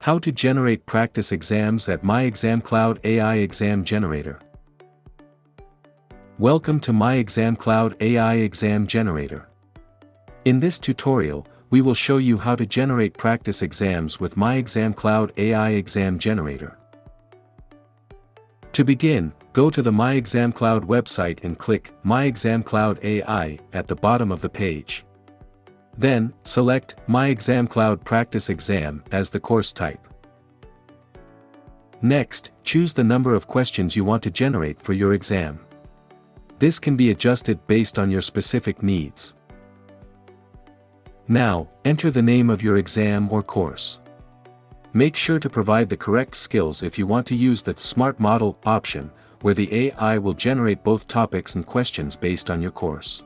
How to generate practice exams at MyExamCloud AI Exam Generator. Welcome to MyExamCloud AI Exam Generator. In this tutorial, we will show you how to generate practice exams with MyExamCloud AI Exam Generator. To begin, go to the MyExamCloud website and click MyExamCloud AI at the bottom of the page. Then, select MyExamCloud Practice Exam as the course type. Next, choose the number of questions you want to generate for your exam. This can be adjusted based on your specific needs. Now, enter the name of your exam or course. Make sure to provide the correct skills if you want to use the Smart Model option, where the AI will generate both topics and questions based on your course.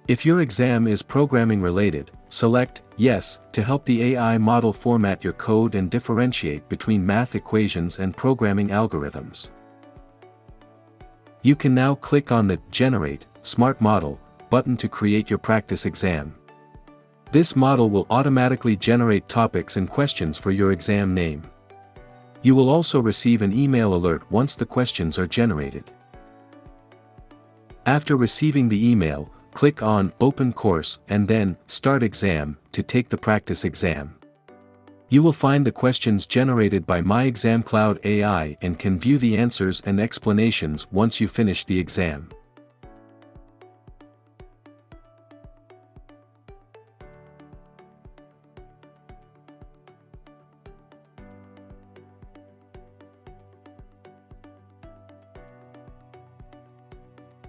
If your exam is programming related, select Yes to help the AI model format your code and differentiate between math equations and programming algorithms. You can now click on the Generate Smart Model button to create your practice exam. This model will automatically generate topics and questions for your exam name. You will also receive an email alert once the questions are generated. After receiving the email, click on Open Course and then Start Exam to take the practice exam. You will find the questions generated by MyExamCloud AI and can view the answers and explanations once you finish the exam.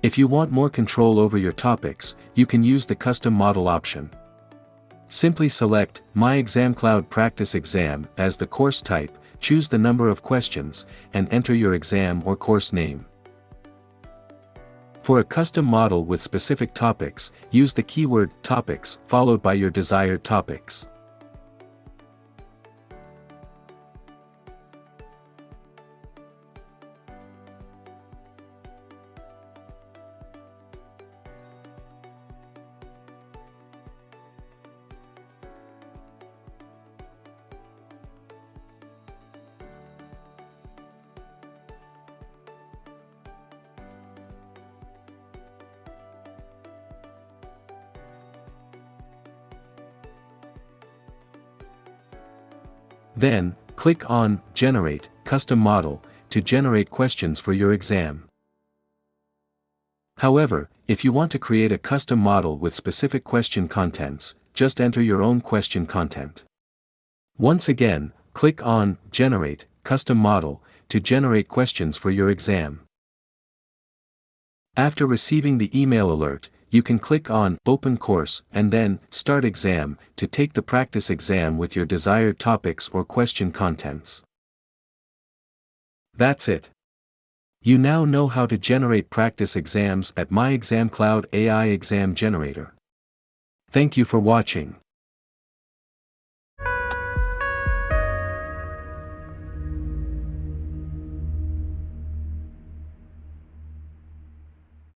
If you want more control over your topics, you can use the Custom Model option. Simply select MyExamCloud Practice Exam as the course type, choose the number of questions, and enter your exam or course name. For a custom model with specific topics, use the keyword Topics followed by your desired topics. Then, click on Generate Custom Model to generate questions for your exam. However, if you want to create a custom model with specific question contents, just enter your own question content. Once again, click on Generate Custom Model to generate questions for your exam. After receiving the email alert, you can click on Open Course and then Start Exam to take the practice exam with your desired topics or question contents. That's it. You now know how to generate practice exams at MyExamCloud AI Exam Generator. Thank you for watching.